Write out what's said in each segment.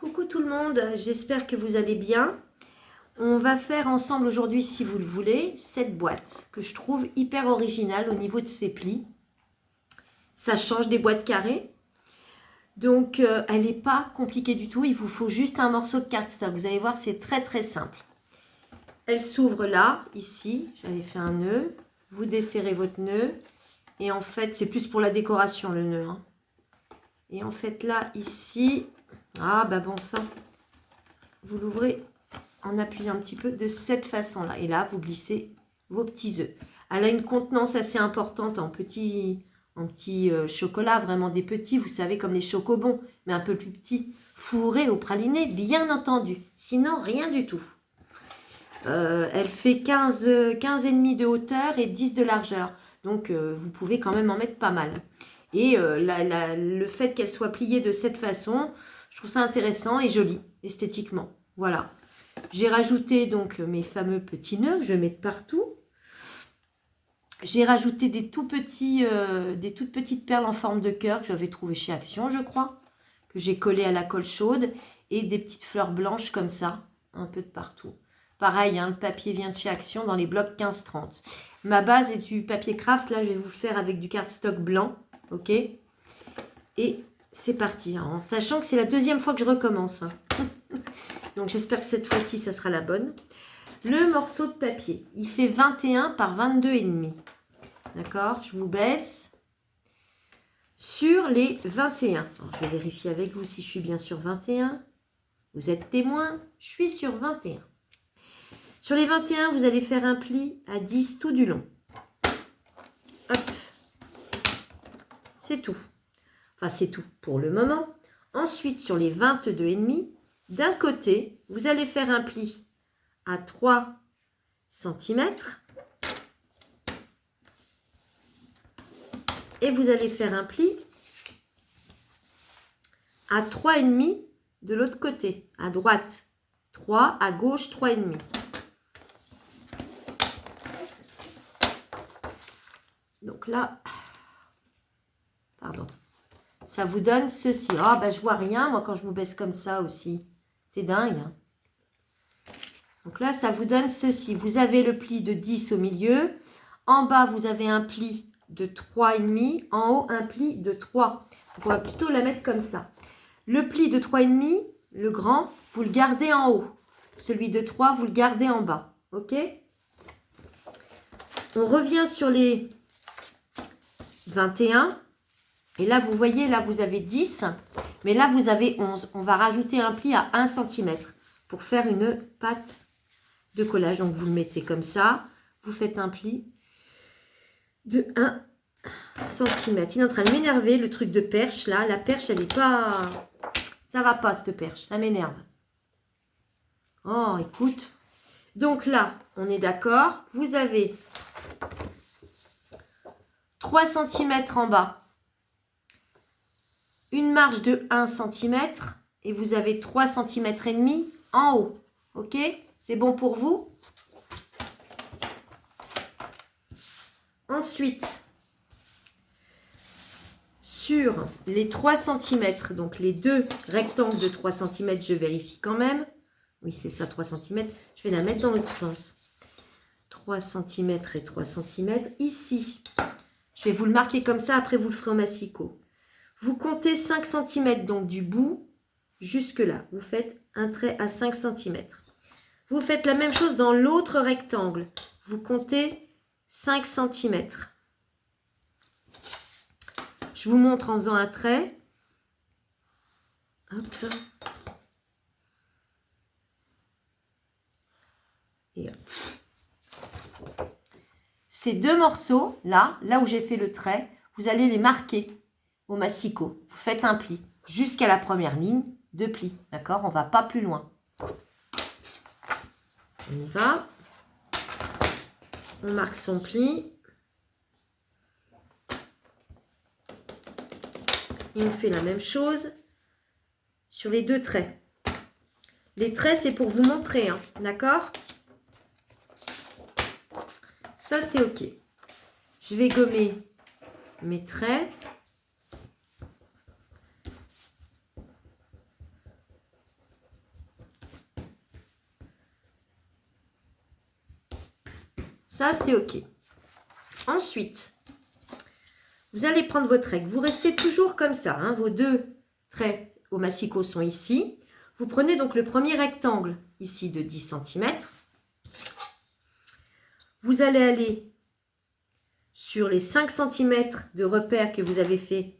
Coucou tout le monde, j'espère que vous allez bien. On va faire ensemble aujourd'hui, si vous le voulez, cette boîte que je trouve hyper originale au niveau de ses plis. Ça change des boîtes carrées. Donc, elle n'est pas compliquée du tout. Il vous faut juste un morceau de cardstock. Vous allez voir, c'est très très simple. Elle s'ouvre là, ici. J'avais fait un nœud. Vous desserrez votre nœud. Et en fait, c'est plus pour la décoration le nœud. Hein. Et en fait, là, ici... Ah, bah bon, ça... Vous l'ouvrez en appuyant un petit peu de cette façon-là. Et là, vous glissez vos petits œufs. Elle a une contenance assez importante en petits chocolat, vraiment des petits, vous savez, comme les chocobons, mais un peu plus petits, fourrés au praliné, bien entendu. Sinon, rien du tout. Elle fait 15 et demi de hauteur et 10 de largeur. Donc, vous pouvez quand même en mettre pas mal. Et le fait qu'elle soit pliée de cette façon, je trouve ça intéressant et joli, esthétiquement. Voilà. J'ai rajouté donc mes fameux petits nœuds, je mets de partout. J'ai rajouté des toutes petites perles en forme de cœur que j'avais trouvées chez Action, je crois, que j'ai collé à la colle chaude, et des petites fleurs blanches comme ça, un peu de partout. Pareil, hein, le papier vient de chez Action dans les blocs 15-30. Ma base est du papier craft, là je vais vous le faire avec du cardstock blanc, ok? Et c'est parti, hein, en sachant que c'est la deuxième fois que je recommence. Hein. Donc j'espère que cette fois-ci, ça sera la bonne. Le morceau de papier, il fait 21 par 22,5. D'accord? Je vous baisse sur les 21. Alors, je vais vérifier avec vous si je suis bien sur 21. Vous êtes témoin, je suis sur 21. Sur les 21, vous allez faire un pli à 10 tout du long. Hop. C'est tout. Enfin, c'est tout pour le moment. Ensuite, sur les 22,5, d'un côté, vous allez faire un pli à 3 cm. Et vous allez faire un pli à 3,5 de l'autre côté, à droite. 3, à gauche, 3,5. Donc là, pardon, ça vous donne ceci. Ah, bah je vois rien, moi, quand je vous baisse comme ça aussi. C'est dingue. Hein. Donc là, ça vous donne ceci. Vous avez le pli de 10 au milieu. En bas, vous avez un pli de 3,5. En haut, un pli de 3. Donc, on va plutôt la mettre comme ça. Le pli de 3,5, le grand, vous le gardez en haut. Celui de 3, vous le gardez en bas. OK? On revient sur les 21. Et là, vous voyez, là, vous avez 10. Mais là, vous avez 11. On va rajouter un pli à 1 cm pour faire une pâte de collage. Donc, vous le mettez comme ça. Vous faites un pli de 1 cm. Il est en train de m'énerver, le truc de perche, là. La perche, elle n'est pas... Ça va pas, cette perche. Ça m'énerve. Oh, écoute. Donc là, on est d'accord. Vous avez 3 cm en bas. Une marge de 1 cm. Et vous avez 3 cm et demi en haut. OK? C'est bon pour vous? Ensuite, sur les 3 cm, donc les deux rectangles de 3 cm, je vérifie quand même. Oui, c'est ça, 3 cm. Je vais la mettre dans l'autre sens. 3 cm et 3 cm. Ici, je vais vous le marquer comme ça, après vous le ferez au massicot. Vous comptez 5 cm, donc du bout jusque là. Vous faites un trait à 5 cm. Vous faites la même chose dans l'autre rectangle. Vous comptez 5 cm. Je vous montre en faisant un trait. Hop. Et hop. Ces deux morceaux, là où j'ai fait le trait, vous allez les marquer au massicot. Vous faites un pli jusqu'à la première ligne de pli. D'accord? On ne va pas plus loin. On y va. On marque son pli. Et on fait la même chose sur les deux traits. Les traits, c'est pour vous montrer. Hein, d'accord? Ça, c'est OK. Je vais gommer mes traits. Ça, c'est OK. Ensuite, vous allez prendre votre règle. Vous restez toujours comme ça. Hein. Vos deux traits au massicot sont ici. Vous prenez donc le premier rectangle ici de 10 cm. Vous allez aller sur les 5 cm de repère que vous avez fait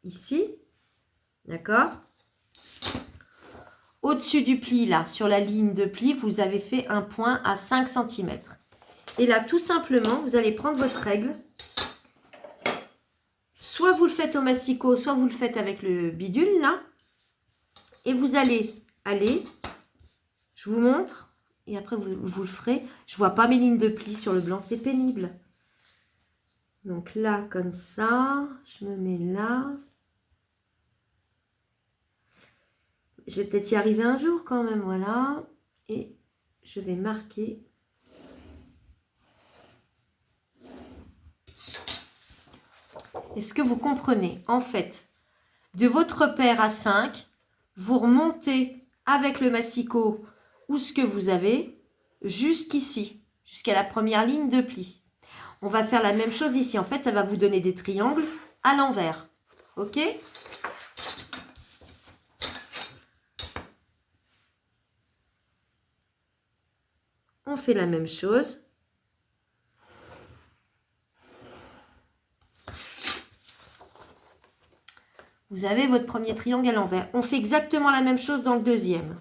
ici. D'accord? Au-dessus du pli, là, sur la ligne de pli, vous avez fait un point à 5 cm. Et là, tout simplement, vous allez prendre votre règle. Soit vous le faites au massicot, soit vous le faites avec le bidule, là. Et vous allez aller, je vous montre, et après vous le ferez. Je ne vois pas mes lignes de pli sur le blanc, c'est pénible. Donc là, comme ça, je me mets là. Je vais peut-être y arriver un jour quand même, voilà. Et je vais marquer. Est-ce que vous comprenez? En fait, de votre repère à 5, vous remontez avec le massicot ou ce que vous avez jusqu'ici, jusqu'à la première ligne de pli. On va faire la même chose ici. En fait, ça va vous donner des triangles à l'envers. OK? On fait la même chose. Vous avez votre premier triangle à l'envers. On fait exactement la même chose dans le deuxième.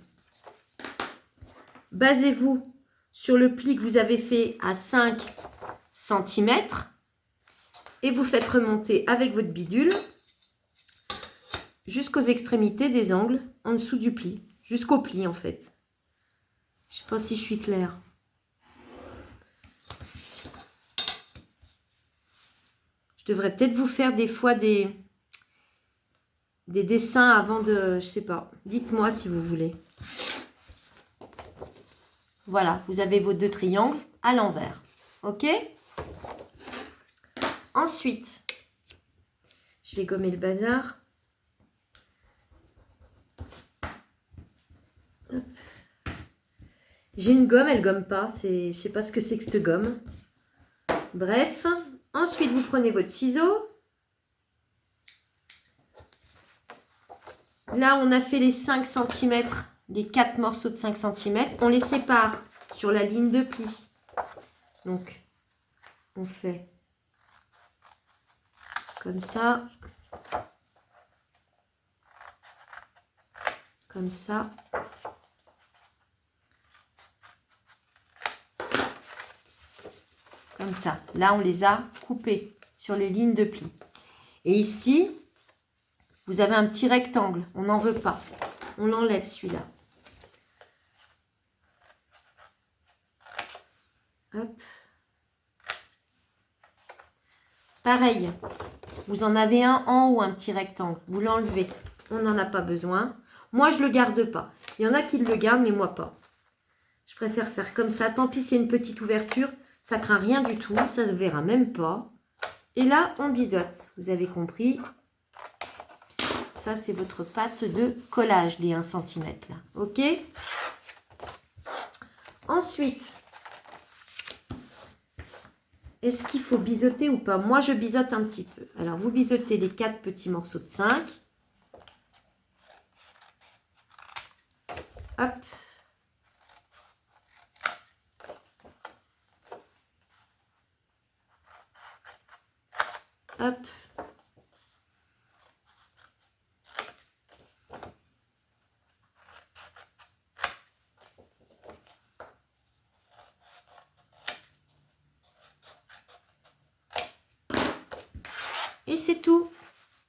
Basez-vous sur le pli que vous avez fait à 5 cm et vous faites remonter avec votre bidule jusqu'aux extrémités des angles en dessous du pli, jusqu'au pli en fait. Je ne sais pas si je suis claire. Je devrais peut-être vous faire des fois des dessins avant de... Je sais pas. Dites-moi si vous voulez. Voilà, vous avez vos deux triangles à l'envers. OK? Ensuite, je vais gommer le bazar. J'ai une gomme, elle gomme pas. Je sais pas ce que c'est que cette gomme. Bref. Ensuite, vous prenez votre ciseau. Là, on a fait les 5 cm, les 4 morceaux de 5 cm. On les sépare sur la ligne de pli. Donc, on fait comme ça. Comme ça. Comme ça. Là, on les a coupés sur les lignes de pli. Et ici, vous avez un petit rectangle. On n'en veut pas. On l'enlève celui-là. Hop. Pareil. Vous en avez un en haut, un petit rectangle. Vous l'enlevez. On n'en a pas besoin. Moi, je ne le garde pas. Il y en a qui le gardent, mais moi pas. Je préfère faire comme ça. Tant pis, c'est une petite ouverture. Ça craint rien du tout. Ça se verra même pas. Et là, on biseaute. Vous avez compris. Ça, c'est votre pâte de collage, les 1 cm là. OK? Ensuite, est-ce qu'il faut biseauter ou pas? Moi, je biseaute un petit peu. Alors, vous biseautez les 4 petits morceaux de 5. Hop. Hop. Et c'est tout.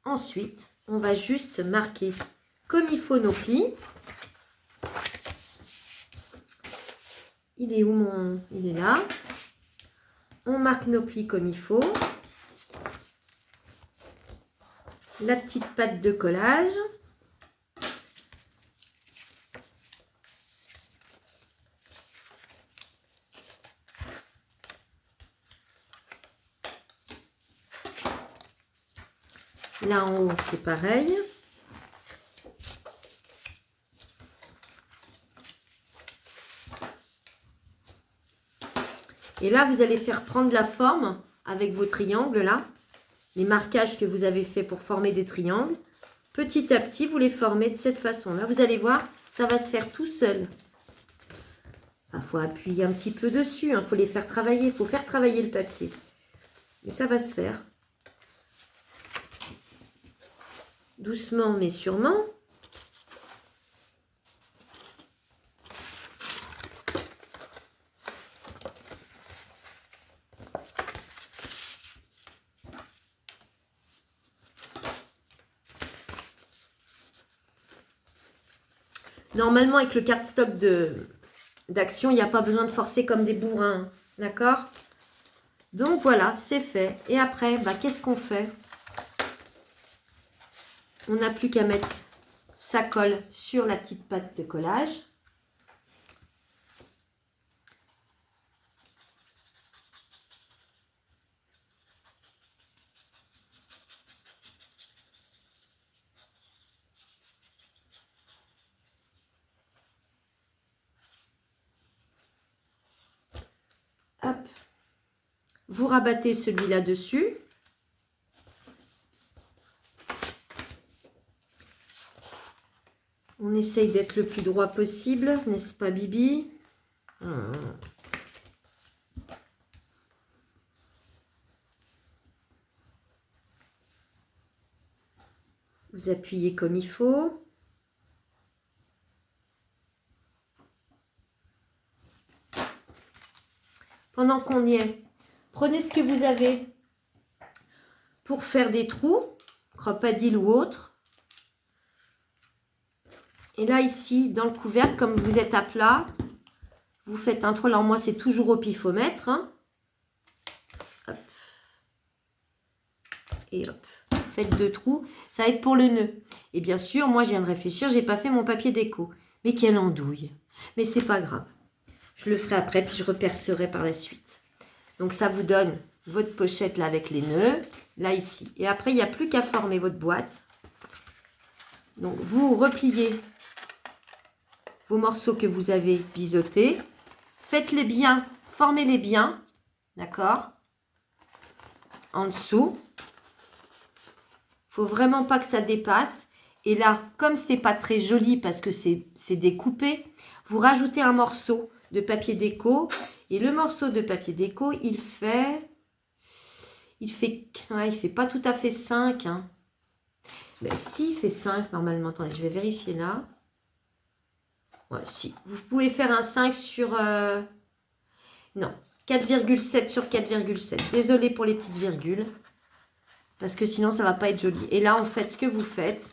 Ensuite, on va juste marquer comme il faut nos plis. Il est où mon... Il est là. On marque nos plis comme il faut. La petite pâte de collage. Là en haut, c'est pareil. Et là, vous allez faire prendre la forme avec vos triangles là. Les marquages que vous avez fait pour former des triangles. Petit à petit, vous les formez de cette façon-là. Vous allez voir, ça va se faire tout seul. Il faut appuyer un petit peu dessus, il faut les faire travailler. Il faut faire travailler le papier. Mais ça va se faire. Doucement, mais sûrement. Normalement, avec le cardstock d'Action, il n'y a pas besoin de forcer comme des bourrins. D'accord? Donc voilà, c'est fait. Et après, qu'est-ce qu'on fait? On n'a plus qu'à mettre sa colle sur la petite pâte de collage. Hop. Vous rabattez celui-là dessus. On essaye d'être le plus droit possible, n'est-ce pas Bibi? Vous appuyez comme il faut. Pendant qu'on y est, prenez ce que vous avez pour faire des trous, cropadile ou autre. Et là, ici, dans le couvercle, comme vous êtes à plat, vous faites un trou. Alors moi, c'est toujours au pifomètre. Hein. Hop. Et hop. Faites 2 trous. Ça va être pour le nœud. Et bien sûr, moi, je viens de réfléchir. J'ai pas fait mon papier déco. Mais quelle andouille. Mais c'est pas grave. Je le ferai après, puis je repercerai par la suite. Donc, ça vous donne votre pochette là avec les nœuds. Là, ici. Et après, il n'y a plus qu'à former votre boîte. Donc, vous repliez vos morceaux que vous avez biseautés. Faites-les bien, formez-les bien, d'accord? En dessous. Il ne faut vraiment pas que ça dépasse. Et là, comme c'est pas très joli parce que c'est découpé, vous rajoutez un morceau de papier déco. Et le morceau de papier déco, il fait pas tout à fait 5. Hein. Mais si, il fait 5 normalement. Attendez, je vais vérifier là. Ouais, si. Vous pouvez faire un 5 sur... non, 4,7 sur 4,7. Désolée pour les petites virgules. Parce que sinon, ça ne va pas être joli. Et là, en fait, ce que vous faites,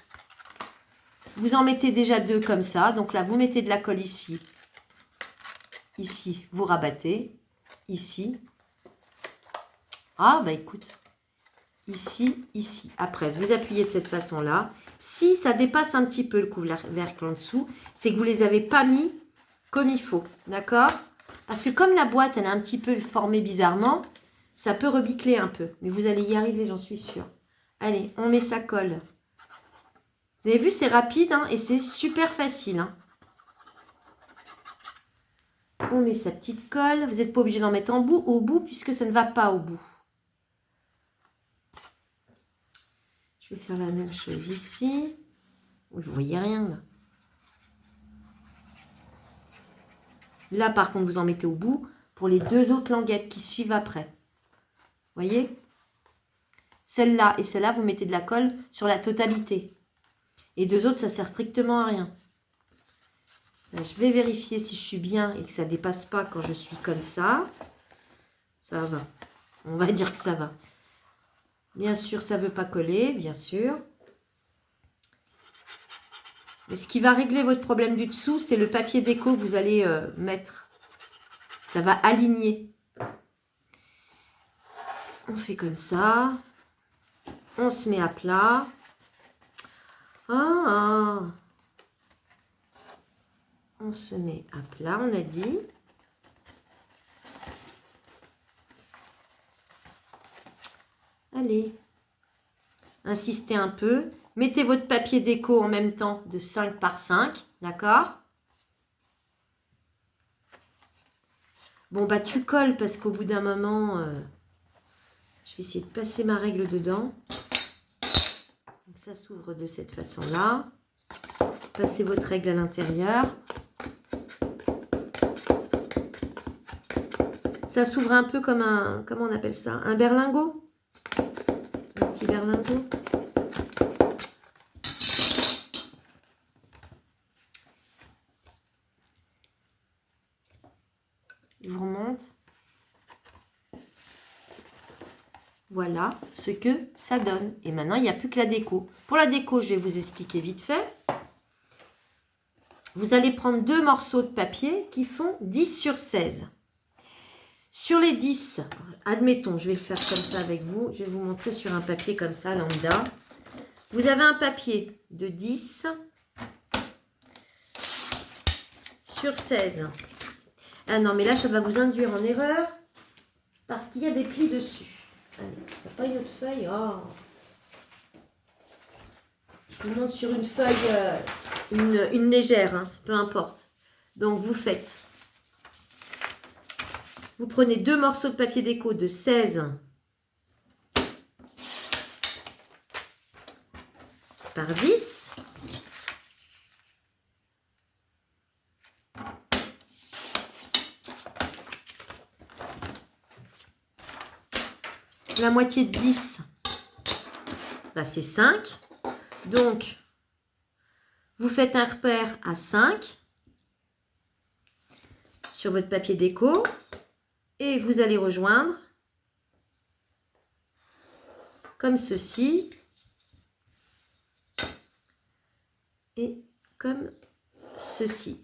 vous en mettez déjà 2 comme ça. Donc là, vous mettez de la colle ici. Ici, vous rabattez. Ici. Ah, écoute. Ici, ici. Après, vous appuyez de cette façon-là. Si ça dépasse un petit peu le couvercle en dessous, c'est que vous ne les avez pas mis comme il faut. D'accord? Parce que comme la boîte, elle est un petit peu formée bizarrement, ça peut rebicler un peu. Mais vous allez y arriver, j'en suis sûre. Allez, on met sa colle. Vous avez vu, c'est rapide hein, et c'est super facile. Hein. On met sa petite colle. Vous n'êtes pas obligé d'en mettre au bout puisque ça ne va pas au bout. Je vais faire la même chose ici. Oui, vous voyez rien là. Là, par contre, vous en mettez au bout pour les 2 autres languettes qui suivent après. Vous voyez? Celle-là et celle-là, vous mettez de la colle sur la totalité. Et 2 autres, ça sert strictement à rien. Là, je vais vérifier si je suis bien et que ça ne dépasse pas quand je suis comme ça. Ça va. On va dire que ça va. Bien sûr, ça ne veut pas coller, bien sûr. Mais ce qui va régler votre problème du dessous, c'est le papier déco que vous allez mettre. Ça va aligner. On fait comme ça. On se met à plat. On se met à plat, on a dit. Allez. Insistez un peu. Mettez votre papier déco en même temps de 5 par 5. D'accord? Bon, bah tu colles parce qu'au bout d'un moment, je vais essayer de passer ma règle dedans. Donc ça s'ouvre de cette façon-là. Passez votre règle à l'intérieur. Ça s'ouvre un peu comme un, comment on appelle ça? Un berlingot? Un petit berlingot. Je vous remonte. Voilà ce que ça donne. Et maintenant, il n'y a plus que la déco. Pour la déco, je vais vous expliquer vite fait. Vous allez prendre 2 morceaux de papier qui font 10 sur 16. Sur les 10, admettons, je vais le faire comme ça avec vous. Je vais vous montrer sur un papier comme ça, lambda. Vous avez un papier de 10 sur 16. Ah non, mais là, ça va vous induire en erreur parce qu'il y a des plis dessus. Allez, il n'y a pas une autre feuille. Oh. Je vous montre sur une feuille, une légère, hein, peu importe. Donc, vous faites. Vous prenez 2 morceaux de papier déco de 16 par 10. La moitié de 10, bah c'est 5. Donc, vous faites un repère à 5 sur votre papier déco et vous allez rejoindre comme ceci et comme ceci.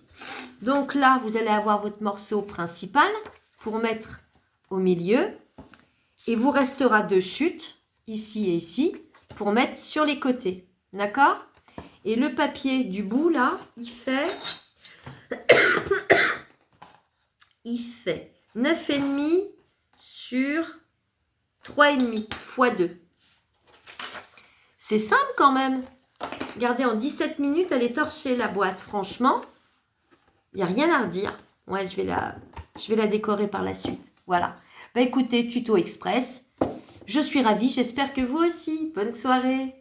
Donc là, vous allez avoir votre morceau principal pour mettre au milieu. Et vous restera 2 chutes, ici et ici, pour mettre sur les côtés. D'accord? Et le papier du bout, là, il fait 9,5 sur 3,5 fois 2. C'est simple quand même. Regardez, en 17 minutes, elle est torchée, la boîte. Franchement, il n'y a rien à redire. Ouais, je vais la décorer par la suite. Voilà. Bah écoutez, tuto express. Je suis ravie, j'espère que vous aussi. Bonne soirée.